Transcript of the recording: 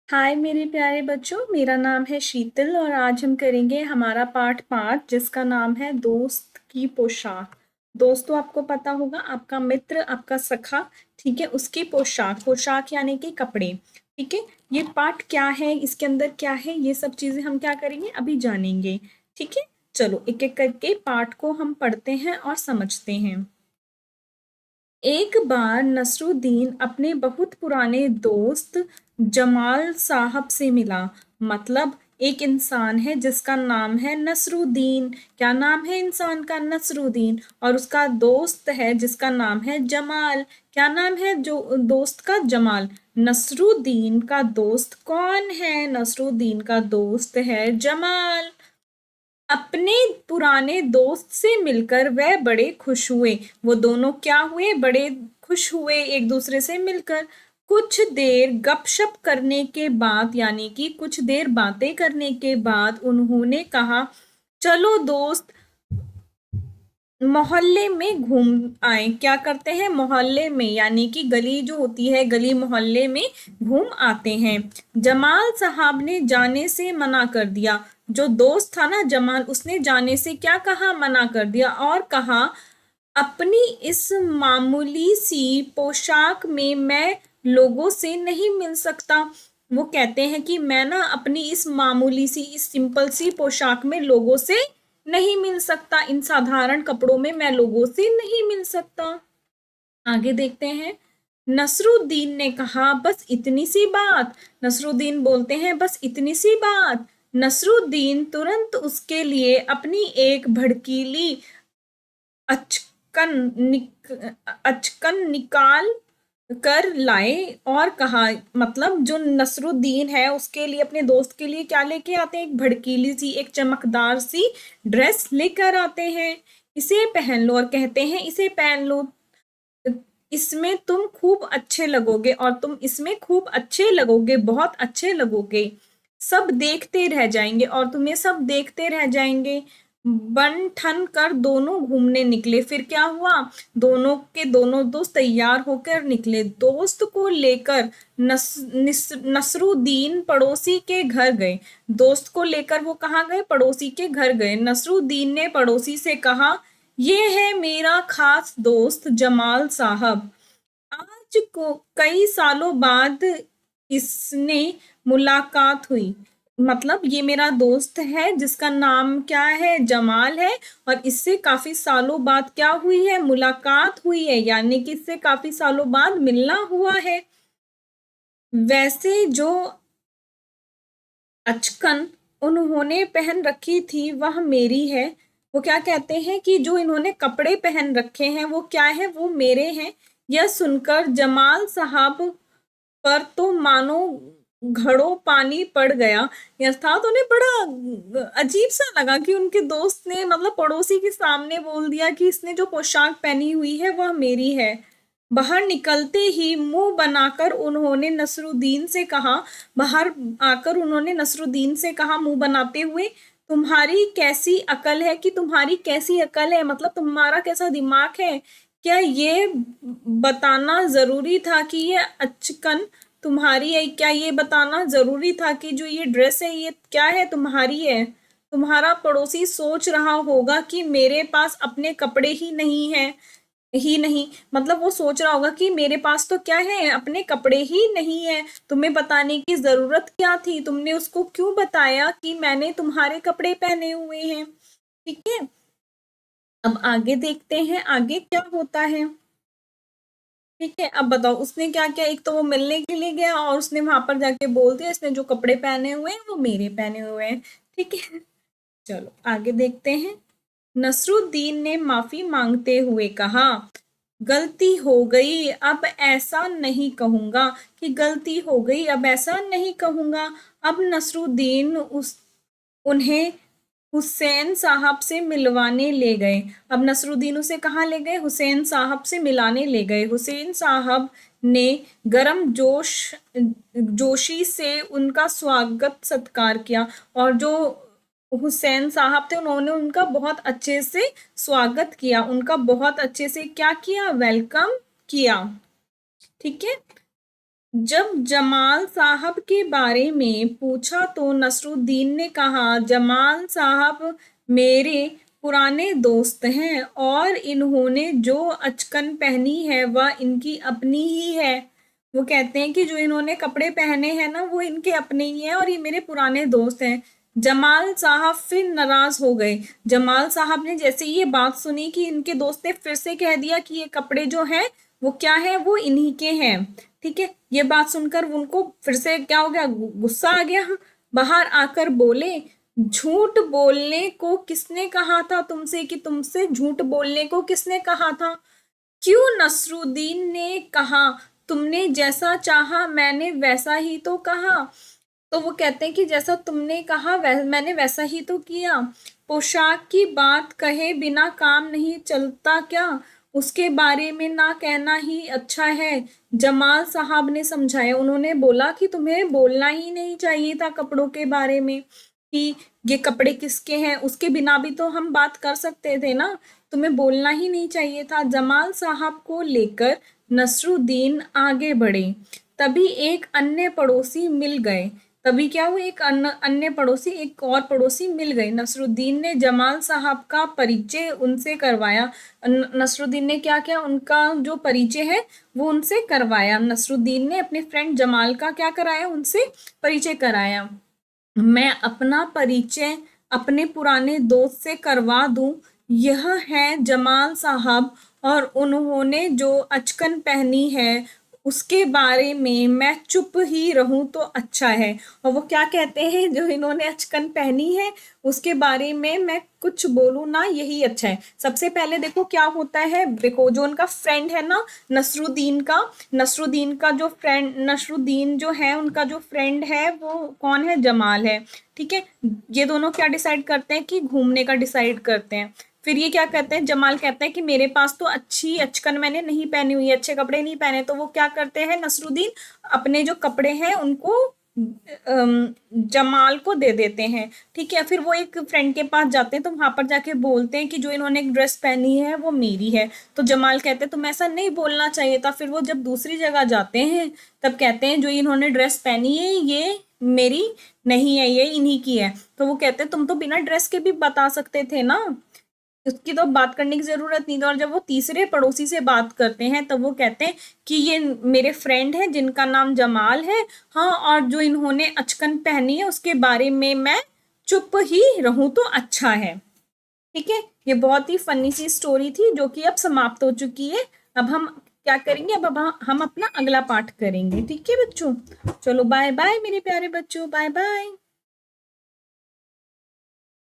हाय मेरे प्यारे बच्चों, मेरा नाम है शीतल और आज हम करेंगे हमारा पाठ 5 जिसका नाम है दोस्त की पोशाक। दोस्तों, आपको पता होगा आपका मित्र, आपका सखा, ठीक है, उसकी पोशाक, पोशाक यानी कि कपड़े। ठीक है, ये पाठ क्या है, इसके अंदर क्या है, ये सब चीजें हम क्या करेंगे अभी जानेंगे। ठीक है, चलो एक एक करके पाठ को हम पढ़ते हैं और समझते हैं। एक बार नसरुद्दीन अपने बहुत पुराने दोस्त जमाल साहब से मिला। मतलब एक इंसान है जिसका नाम है नसरुद्दीन। क्या नाम है इंसान का? नसरुद्दीन। और उसका दोस्त है जिसका नाम है जमाल। क्या नाम है जो दोस्त का? जमाल। नसरुद्दीन का दोस्त कौन है? नसरुद्दीन का दोस्त है जमाल। अपने पुराने दोस्त से मिलकर वह बड़े खुश हुए। वो दोनों क्या हुए? बड़े खुश हुए एक दूसरे से मिलकर। कुछ देर गपशप करने के बाद, यानी कि कुछ देर बातें करने के बाद उन्होंने कहा, चलो दोस्त मोहल्ले में घूम आए। क्या करते हैं? मोहल्ले में, यानी कि गली जो होती है, गली मोहल्ले में घूम आते हैं। जमाल साहब ने जाने से मना कर दिया। जो दोस्त था ना जमाल, उसने जाने से क्या कहा? मना कर दिया और कहा, अपनी इस मामूली सी पोशाक में मैं लोगों से नहीं मिल सकता। वो कहते हैं कि मैं ना अपनी इस मामूली सी, इस सिंपल सी पोशाक में लोगों से नहीं मिल सकता। इन साधारण कपड़ों में मैं लोगों से नहीं मिल सकता। आगे देखते हैं। नसरुद्दीन ने कहा, बस इतनी सी बात? नसरुद्दीन बोलते हैं, बस इतनी सी बात? नसरुद्दीन तुरंत उसके लिए अपनी एक भड़कीली अचकन अचकन निकाल कर लाए और कहा, मतलब जो नसरुद्दीन है उसके लिए, अपने दोस्त के लिए क्या लेके आते हैं? एक भड़कीली सी, एक चमकदार सी ड्रेस लेकर आते हैं। इसे पहन लो और कहते हैं, इसे पहन लो, इसमें तुम खूब अच्छे लगोगे और तुम इसमें खूब अच्छे लगोगे, बहुत अच्छे लगोगे। सब देखते रह जाएंगे और तुम्हें सब देखते रह जाएंगे। बन ठन कर दोनों घूमने निकले। फिर क्या हुआ? दोनों के दोनों दोस्त तैयार होकर निकले। दोस्त को लेकर नसरुद्दीन पड़ोसी के घर गए। दोस्त को लेकर वो कहाँ गए? पड़ोसी के घर गए। नसरुद्दीन ने पड़ोसी से कहा, ये है मेरा खास दोस्त जमाल साहब। आज को कई सालों बाद इसने मुलाकात हुई। मतलब ये मेरा दोस्त है जिसका नाम क्या है? जमाल है। और इससे काफी सालों बाद क्या हुई है? मुलाकात हुई है, यानी कि इससे काफी सालों बाद मिलना हुआ है। वैसे जो अचकन उन्होंने पहन रखी थी वह मेरी है। वो क्या कहते हैं कि जो इन्होंने कपड़े पहन रखे हैं वो क्या है? वो मेरे हैं। यह सुनकर जमाल साहब पर तो मानो घड़ों पानी पड़ गया। अर्थात उन्हें बड़ा अजीब सा लगा कि उनके दोस्त ने, मतलब पड़ोसी के सामने बोल दिया कि इसने जो पोशाक पहनी हुई है वह मेरी है। बाहर निकलते ही मुंह बनाकर उन्होंने नसरुद्दीन से कहा, बाहर आकर उन्होंने नसरुद्दीन से कहा मुंह बनाते हुए, तुम्हारी कैसी अकल है? कि तुम्हारी कैसी अकल है, मतलब तुम्हारा कैसा दिमाग है? क्या ये बताना जरूरी था कि ये अचकन तुम्हारी है? क्या ये बताना जरूरी था कि जो ये ड्रेस है ये क्या है? तुम्हारी है। तुम्हारा पड़ोसी सोच रहा होगा कि मेरे पास अपने कपड़े ही नहीं, मतलब वो सोच रहा होगा कि मेरे पास तो क्या है? अपने कपड़े ही नहीं है। तुम्हें बताने की जरूरत क्या थी? तुमने उसको क्यों बताया कि मैंने तुम्हारे कपड़े पहने हुए हैं? ठीक है, अब आगे देखते हैं आगे क्या होता है। ठीक है, अब बताओ उसने क्या किया। एक तो वो मिलने के लिए गया और उसने वहां पर जाके बोल दिया, इसने जो कपड़े पहने हुए हैं वो मेरे पहने हुए हैं। ठीक है, चलो आगे देखते हैं। नसरुद्दीन ने माफी मांगते हुए कहा, गलती हो गई, अब ऐसा नहीं कहूंगा। कि गलती हो गई, अब ऐसा नहीं कहूंगा। अब नसरुद्दीन उन्हें हुसैन साहब से मिलवाने ले गए। अब नसरुद्दीन उसे कहाँ ले गए? हुसैन साहब से मिलाने ले गए। हुसैन साहब ने गरम जोशी से उनका स्वागत सत्कार किया। और जो हुसैन साहब थे उन्होंने उनका बहुत अच्छे से स्वागत किया, उनका बहुत अच्छे से क्या किया? वेलकम किया। ठीक है, जब जमाल साहब के बारे में पूछा तो नसरुद्दीन ने कहा, जमाल साहब मेरे पुराने दोस्त हैं और इन्होंने जो अचकन पहनी है वह इनकी अपनी ही है। वो कहते हैं कि जो इन्होंने कपड़े पहने हैं ना वो इनके अपने ही हैं और ये मेरे पुराने दोस्त हैं। जमाल साहब फिर नाराज हो गए। जमाल साहब ने जैसे ये बात सुनी कि इनके दोस्त ने फिर से कह दिया कि ये कपड़े जो हैं वो क्या है, वो इन्हीं के हैं। ठीक है, ये बात सुनकर उनको फिर से क्या हो गया, गुस्सा आ गया। बाहर आकर बोले, झूठ बोलने को किसने कहा था तुमसे, कि तुमसे झूठ बोलने को किसने कहा था? क्यों? नसरुद्दीन ने कहा, तुमने जैसा चाहा मैंने वैसा ही तो कहा। तो वो कहते हैं कि जैसा तुमने कहा मैंने वैसा ही तो किया। पोशाक की बात कहे बिना काम नहीं चलता क्या? उसके बारे में ना कहना ही अच्छा है। जमाल साहब ने समझाया। उन्होंने बोला कि तुम्हें बोलना ही नहीं चाहिए था कपड़ों के बारे में, कि ये कपड़े किसके हैं, उसके बिना भी तो हम बात कर सकते थे ना, तुम्हें बोलना ही नहीं चाहिए था। जमाल साहब को लेकर नसरुद्दीन आगे बढ़े। तभी एक अन्य पड़ोसी मिल गए। तभी क्या हुआ, एक अन्य पड़ोसी, एक और पड़ोसी मिल गए। नसरुद्दीन ने जमाल साहब का परिचय उनसे करवाया। नसरुद्दीन ने क्या किया, उनका जो परिचय है वो उनसे करवाया। नसरुद्दीन ने अपने फ्रेंड जमाल का क्या कराया, उनसे परिचय कराया। मैं अपना परिचय अपने पुराने दोस्त से करवा दूं, यह है जमाल साहब और उन्होंने जो अचकन पहनी है उसके बारे में मैं चुप ही रहूं तो अच्छा है। और वो क्या कहते हैं, जो इन्होंने अचकन पहनी है उसके बारे में मैं कुछ बोलूं ना, यही अच्छा है। सबसे पहले देखो क्या होता है, देखो जो उनका फ्रेंड है ना नसरुद्दीन का जो फ्रेंड, नसरुद्दीन जो है उनका जो फ्रेंड है वो कौन है, जमाल है। ठीक है, ये दोनों क्या डिसाइड करते हैं कि घूमने का डिसाइड करते हैं। फिर ये क्या कहते हैं, जमाल कहते हैं कि मेरे पास तो अच्छी अचकन मैंने नहीं पहनी हुई है, अच्छे कपड़े नहीं पहने। तो वो क्या करते हैं, नसरुद्दीन अपने जो कपड़े हैं उनको जमाल को दे देते हैं। ठीक है, फिर वो एक फ्रेंड के पास जाते हैं तो वहां पर जाके बोलते हैं कि जो इन्होंने एक ड्रेस पहनी है वो मेरी है। तो जमाल कहते हैं तुम ऐसा नहीं बोलना चाहिए था। फिर वो जब दूसरी जगह जाते हैं तब कहते हैं जो इन्होंने ड्रेस पहनी है ये मेरी नहीं है, ये इन्हीं की है। तो वो कहते हैं तुम तो बिना ड्रेस के भी बता सकते थे ना, उसकी तो बात करने की जरूरत नहीं थी। और जब वो तीसरे पड़ोसी से बात करते हैं तब वो कहते हैं कि ये मेरे फ्रेंड है जिनका नाम जमाल है, हाँ, और जो इन्होंने अचकन पहनी है उसके बारे में मैं चुप ही रहूं तो अच्छा है। ठीक है, ये बहुत ही फनी सी स्टोरी थी जो कि अब समाप्त हो चुकी है। अब हम क्या करेंगे, अब हम अपना अगला पार्ट करेंगे। ठीक है बच्चों, चलो बाय बाय मेरे प्यारे बच्चों, बाय बाय।